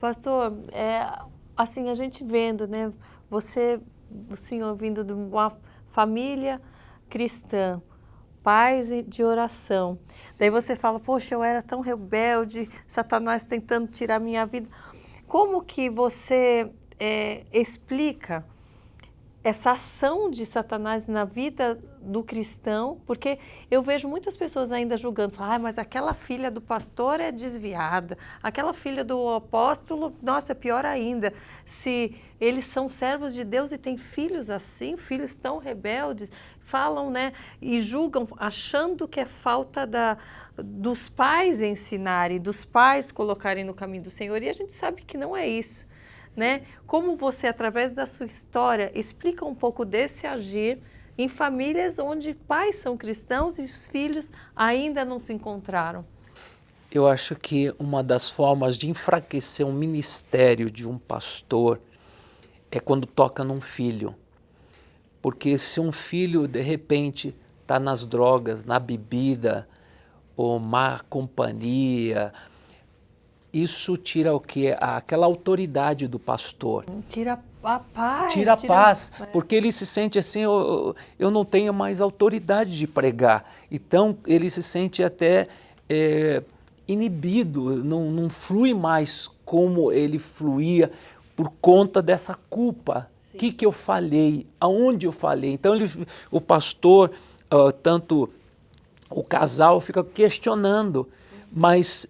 Pastor, assim, a gente vendo, né, o senhor vindo de uma família cristã, pais de oração, daí você fala, poxa, eu era tão rebelde, Satanás tentando tirar minha vida. Como que você explica essa ação de Satanás na vida do cristão? Porque eu vejo muitas pessoas ainda julgando, mas aquela filha do pastor é desviada, aquela filha do apóstolo, nossa, é pior ainda, se eles são servos de Deus e têm filhos assim, filhos tão rebeldes, falam, né, e julgam achando que é falta dos pais ensinarem, dos pais colocarem no caminho do Senhor, e a gente sabe que não é isso. Né? Como você, através da sua história, explica um pouco desse agir em famílias onde pais são cristãos e os filhos ainda não se encontraram? Eu acho que uma das formas de enfraquecer um ministério de um pastor é quando toca num filho. Porque se um filho, de repente, está nas drogas, na bebida, ou má companhia, isso tira o quê? Aquela autoridade do pastor. Tira a paz. Tira a paz, porque ele se sente assim, eu não tenho mais autoridade de pregar. Então, ele se sente até inibido, não flui mais como ele fluía por conta dessa culpa. O que eu falhei? Aonde eu falhei? Então, o pastor, tanto o casal, fica questionando, mas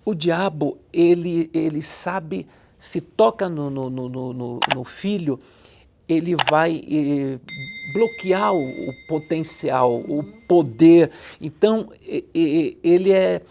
o diabo, ele sabe, se toca no filho, ele vai bloquear o potencial, o poder. Então, ele é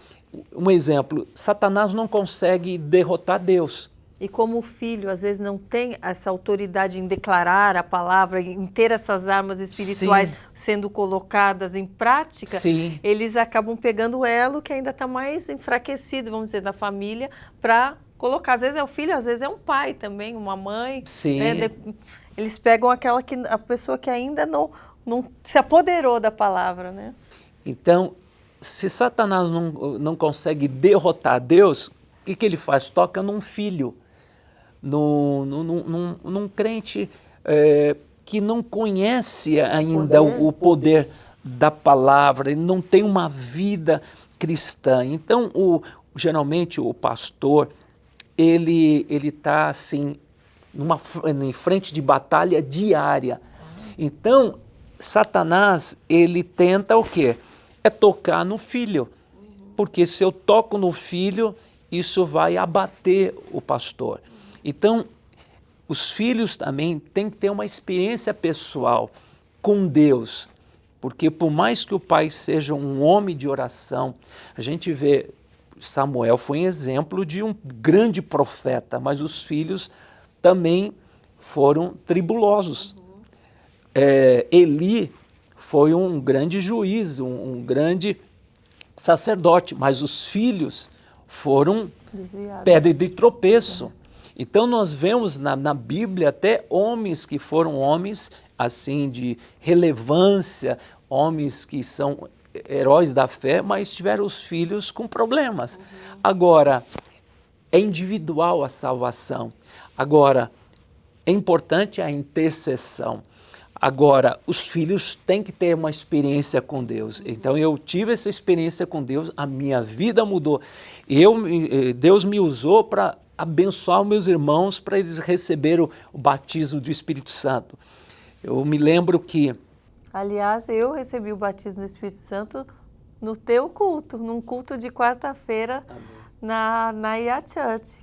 um exemplo. Satanás não consegue derrotar Deus. E como o filho, às vezes, não tem essa autoridade em declarar a palavra, em ter essas armas espirituais sendo colocadas em prática, eles acabam pegando o elo que ainda está mais enfraquecido, vamos dizer, da família, para colocar. Às vezes é o filho, às vezes é um pai também, uma mãe. Né? Eles pegam a pessoa que ainda não se apoderou da palavra. Né? Então, se Satanás não consegue derrotar Deus, o que ele faz? Toca num filho. Num crente que não conhece ainda o poder da palavra, ele não tem uma vida cristã. Então, geralmente, o pastor, ele está assim, em frente de batalha diária. Então, Satanás, ele tenta o quê? É tocar no filho. Porque se eu toco no filho, isso vai abater o pastor. Então, os filhos também têm que ter uma experiência pessoal com Deus, porque por mais que o pai seja um homem de oração, a gente vê, Samuel foi um exemplo de um grande profeta, mas os filhos também foram tribulosos. Eli foi um grande juiz, um grande sacerdote, mas os filhos foram pedra de tropeço. Então nós vemos na Bíblia até homens que foram homens assim de relevância, homens que são heróis da fé, mas tiveram os filhos com problemas. Agora, é individual a salvação. Agora, é importante a intercessão. Agora, os filhos têm que ter uma experiência com Deus. Então, eu tive essa experiência com Deus, a minha vida mudou. Deus me usou para abençoar os meus irmãos, para eles receberem o batismo do Espírito Santo. Eu me lembro que... Aliás, eu recebi o batismo do Espírito Santo no teu culto, num culto de quarta-feira na IA Church.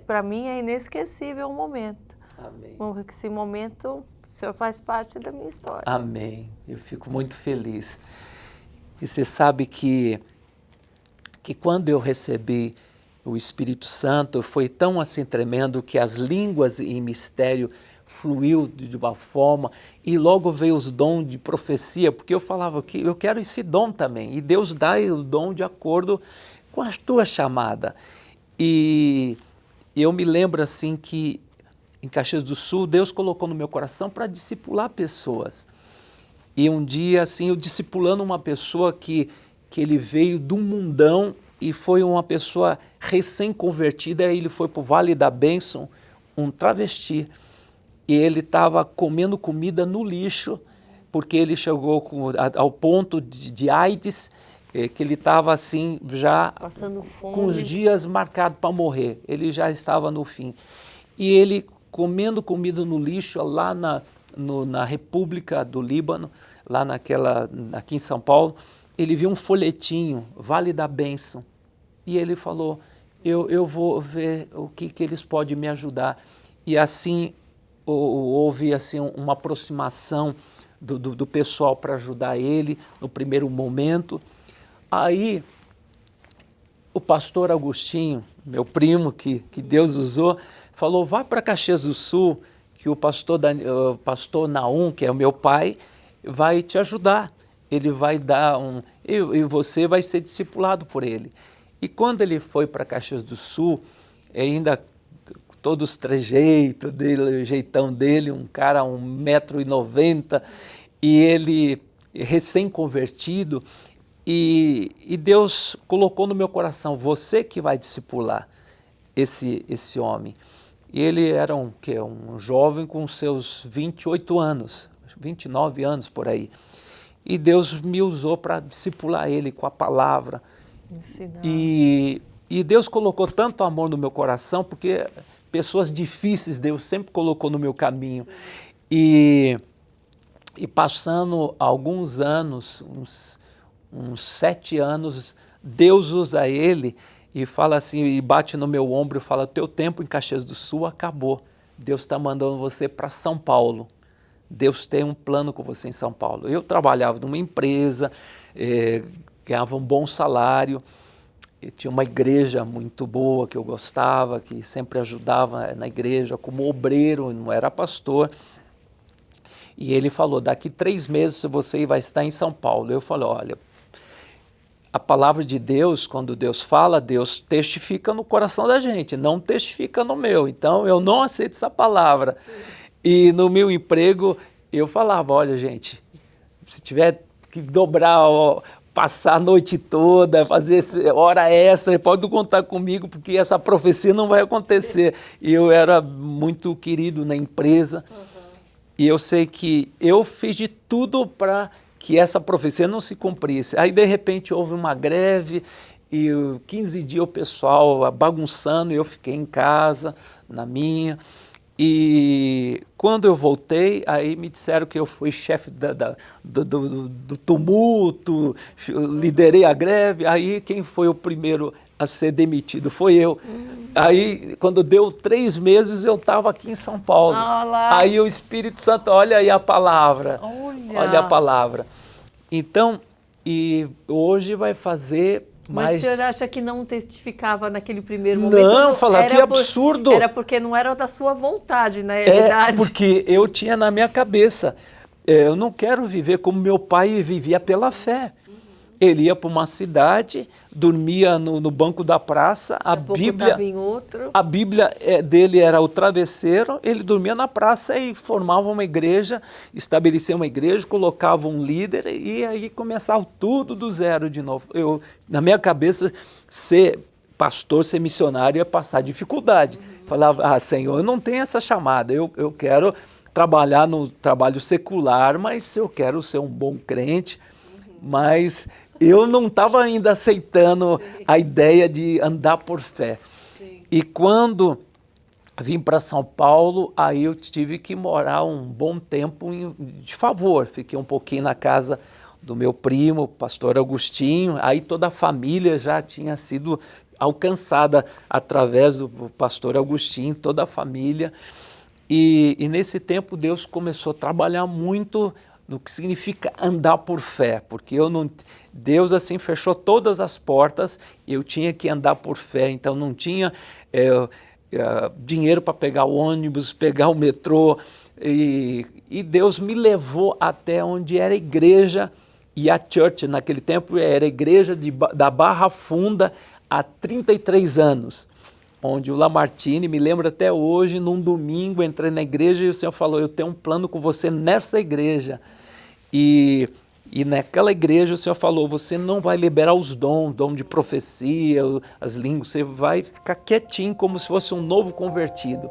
Para mim é inesquecível o momento. Amém. Esse momento... O senhor faz parte da minha história. Amém. Eu fico muito feliz. E você sabe que quando eu recebi o Espírito Santo, foi tão assim tremendo que as línguas em mistério fluiu de uma forma e logo veio os dons de profecia, porque eu falava que eu quero esse dom também. E Deus dá o dom de acordo com a tua chamada. E eu me lembro assim que em Caxias do Sul, Deus colocou no meu coração para discipular pessoas. E um dia, assim, eu discipulando uma pessoa que ele veio do mundão e foi uma pessoa recém-convertida, ele foi para o Vale da Bênção, um travesti, e ele estava comendo comida no lixo, porque ele chegou ao ponto de AIDS, que ele estava assim, já Passando fome. com os dias marcados para morrer, ele já estava no fim. E ele comendo comida no lixo lá na República do Líbano, lá aqui em São Paulo, ele viu um folhetinho, Vale da Bênção, e ele falou, eu vou ver o que eles podem me ajudar. E assim, houve assim, uma aproximação do pessoal para ajudar ele no primeiro momento. Aí, o pastor Agostinho, meu primo, que Deus usou, falou, vá para Caxias do Sul, que o pastor Naum, que é o meu pai, vai te ajudar. Ele vai dar e você vai ser discipulado por ele. E quando ele foi para Caxias do Sul, ainda todos os trejeitos dele, o jeitão dele, um cara 1,90 m, e ele recém-convertido, e Deus colocou no meu coração, você que vai discipular esse homem. E ele era um jovem com seus 28 anos, 29 anos por aí. E Deus me usou para discipular ele com a palavra. E Deus colocou tanto amor no meu coração, porque pessoas difíceis Deus sempre colocou no meu caminho. E passando alguns anos, uns 7 anos, Deus usa ele e fala assim, e bate no meu ombro e fala, teu tempo em Caxias do Sul acabou. Deus está mandando você para São Paulo. Deus tem um plano com você em São Paulo. Eu trabalhava numa empresa, ganhava um bom salário, tinha uma igreja muito boa que eu gostava, que sempre ajudava na igreja como obreiro, não era pastor. E ele falou, daqui 3 meses você vai estar em São Paulo. Eu falei, olha, a palavra de Deus, quando Deus fala, Deus testifica no coração da gente, não testifica no meu. Então, eu não aceito essa palavra. E no meu emprego, eu falava, olha, gente, se tiver que dobrar, passar a noite toda, fazer hora extra, pode contar comigo, porque essa profecia não vai acontecer. E eu era muito querido na empresa, e eu sei que eu fiz de tudo para que essa profecia não se cumprisse. Aí, de repente, houve uma greve, e 15 dias o pessoal bagunçando, e eu fiquei em casa, na minha. E quando eu voltei, aí me disseram que eu fui chefe do tumulto, liderei a greve. Aí quem foi o primeiro a ser demitido foi eu. Aí, quando deu 3 meses, eu estava aqui em São Paulo. Olá. Aí o Espírito Santo, olha aí a palavra. Olha a palavra. Então, e hoje vai fazer... Mas o senhor acha que não testificava naquele primeiro momento? Não, falar que absurdo. Era porque não era da sua vontade, na realidade. É, porque eu tinha na minha cabeça, eu não quero viver como meu pai vivia pela fé. Ele ia para uma cidade, dormia no banco da praça, a Bíblia dele era o travesseiro, ele dormia na praça e formava uma igreja, estabelecia uma igreja, colocava um líder e aí começava tudo do zero de novo. Na minha cabeça, ser pastor, ser missionário é passar dificuldade. Falava, Senhor, eu não tenho essa chamada, eu quero trabalhar no trabalho secular, mas eu quero ser um bom crente, mas... eu não estava ainda aceitando a ideia de andar por fé. E quando vim para São Paulo, aí eu tive que morar um bom tempo de favor. Fiquei um pouquinho na casa do meu primo, pastor Agostinho. Aí toda a família já tinha sido alcançada através do pastor Agostinho, toda a família. E nesse tempo Deus começou a trabalhar muito no que significa andar por fé, porque Deus assim fechou todas as portas e eu tinha que andar por fé, então não tinha dinheiro para pegar o ônibus, pegar o metrô, e Deus me levou até onde era a igreja, e a church naquele tempo era a igreja da Barra Funda há 33 anos, onde o Lamartine, me lembro até hoje, num domingo, entrei na igreja e o Senhor falou, eu tenho um plano com você nessa igreja. E E naquela igreja o Senhor falou, você não vai liberar os dons, dom de profecia, as línguas, você vai ficar quietinho como se fosse um novo convertido.